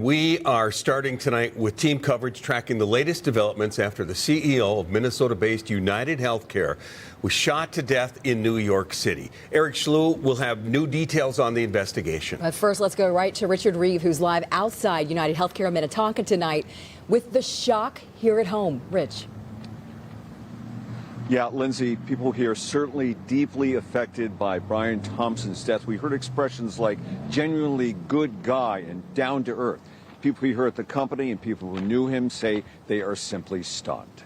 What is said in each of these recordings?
We are starting tonight with team coverage tracking the latest developments after the CEO of Minnesota-based United Healthcare was shot to death in New York City. Eric Schlew will have new details on the investigation. But first, let's go right to Richard Reeve, who's live outside United Healthcare in Minnetonka tonight with the shock here at home. Rich. Yeah, Lindsay, people here certainly deeply affected by Brian Thompson's death. We heard expressions like genuinely good guy and down to earth. People here at the company and people who knew him say they are simply stunned.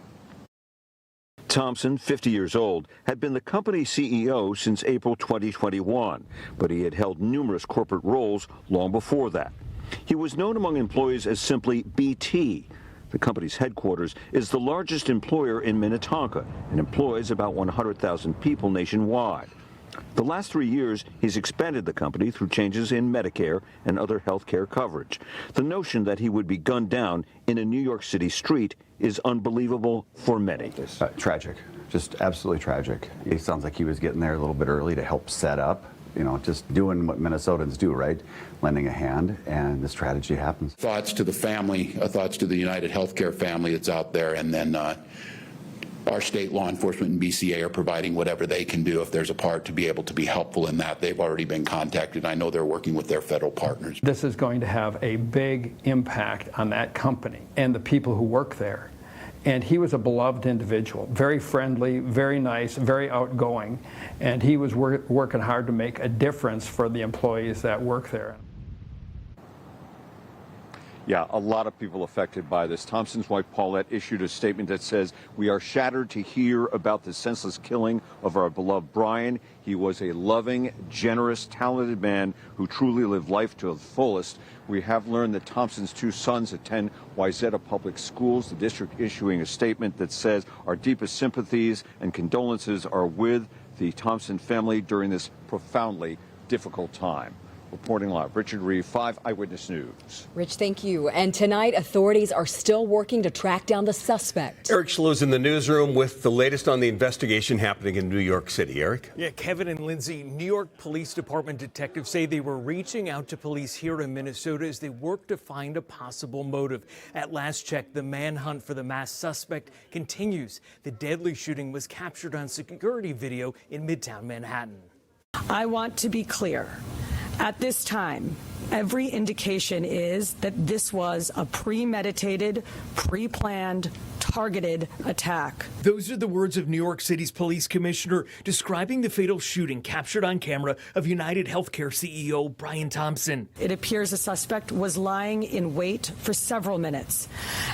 Thompson, 50 years old, had been the company's CEO since April 2021, but he had held numerous corporate roles long before that. He was known among employees as simply BT. The company's headquarters is the largest employer in Minnetonka and employs about 100,000 people nationwide. The last 3 years, he's expanded the company through changes in Medicare and other health care coverage. The notion that he would be gunned down in a New York City street is unbelievable for many. Tragic, just absolutely tragic. It sounds like he was getting there a little bit early to help set up. You know, just doing what Minnesotans do, right? Lending a hand, and this tragedy happens. Thoughts to the family, thoughts to the United Healthcare family that's out there, and then our state law enforcement and BCA are providing whatever they can do if there's a part to be able to be helpful in that. They've already been contacted. I know they're working with their federal partners. This is going to have a big impact on that company and the people who work there. And he was a beloved individual, very friendly, very nice, very outgoing, and he was working hard to make a difference for the employees that work there. Yeah, a lot of people affected by this. Thompson's wife, Paulette, issued a statement that says, "We are shattered to hear about the senseless killing of our beloved Brian. He was a loving, generous, talented man who truly lived life to the fullest." We have learned that Thompson's two sons attend Wayzata Public Schools, the district issuing a statement that says, "Our deepest sympathies and condolences are with the Thompson family during this profoundly difficult time." Reporting live, Richard Reeve, 5 Eyewitness News. Rich, thank you. And tonight, authorities are still working to track down the suspect. Eric Schlew's in the newsroom with the latest on the investigation happening in New York City. Eric? Yeah, Kevin and Lindsay, New York Police Department detectives say they were reaching out to police here in Minnesota as they work to find a possible motive. At last check, the manhunt for the masked suspect continues. The deadly shooting was captured on security video in Midtown Manhattan. I want to be clear. At this time, every indication is that this was a premeditated, pre-planned, targeted attack. Those are the words of New York City's police commissioner describing the fatal shooting captured on camera of United Healthcare CEO Brian Thompson. It appears the suspect was lying in wait for several minutes.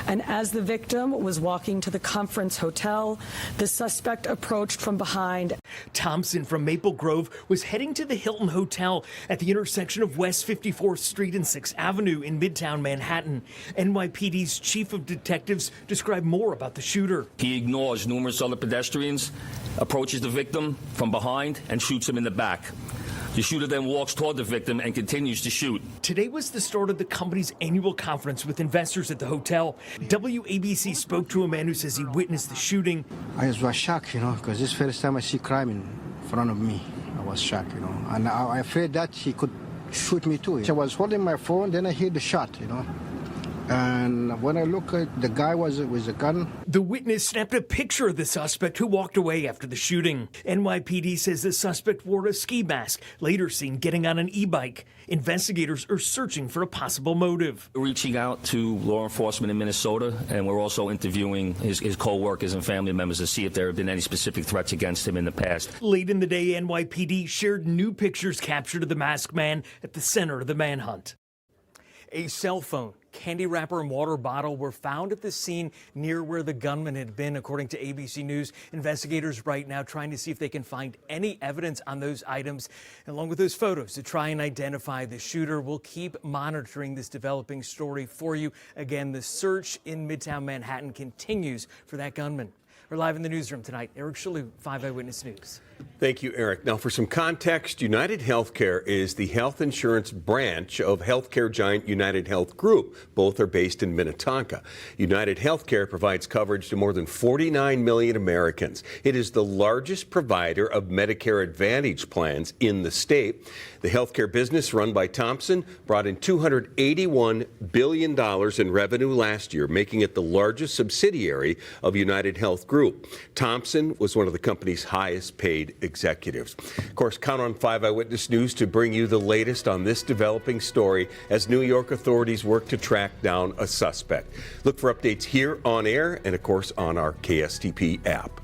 And as the victim was walking to the conference hotel, the suspect approached from behind. Thompson from Maple Grove was heading to the Hilton Hotel at the intersection of West 54th Street and 6th Avenue in Midtown Manhattan. NYPD's chief of detectives described more about the shooter. He ignores numerous other pedestrians, approaches the victim from behind, and shoots him in the back. The shooter then walks toward the victim and continues to shoot. Today was the start of the company's annual conference with investors at the hotel. WABC spoke to a man who says he witnessed the shooting. I was shocked, because this is the first time I see crime in front of me. I was shocked, and I feared that he could shoot me too. I was holding my phone, then I heard the shot, And when I look at the guy with a gun. The witness snapped a picture of the suspect who walked away after the shooting. NYPD says the suspect wore a ski mask, later seen getting on an e-bike. Investigators are searching for a possible motive. We're reaching out to law enforcement in Minnesota, and we're also interviewing his co-workers and family members to see if there have been any specific threats against him in the past. Late in the day, NYPD shared new pictures captured of the masked man at the center of the manhunt. A cell phone, candy wrapper, and water bottle were found at the scene near where the gunman had been, according to ABC News. Investigators right now trying to see if they can find any evidence on those items, along with those photos, to try and identify the shooter. We'll keep monitoring this developing story for you. Again, the search in Midtown Manhattan continues for that gunman. We're live in the newsroom tonight. Eric Shalou, 5 Eyewitness News. Thank you, Eric. Now, for some context, United Healthcare is the health insurance branch of healthcare giant United Health Group. Both are based in Minnetonka. United Healthcare provides coverage to more than 49 million Americans. It is the largest provider of Medicare Advantage plans in the state. The healthcare business run by Thompson brought in $281 billion in revenue last year, making it the largest subsidiary of United Health Group. Thompson was one of the company's highest paid executives. Of course, count on 5 Eyewitness News to bring you the latest on this developing story as New York authorities work to track down a suspect. Look for updates here on air and, of course, on our KSTP app.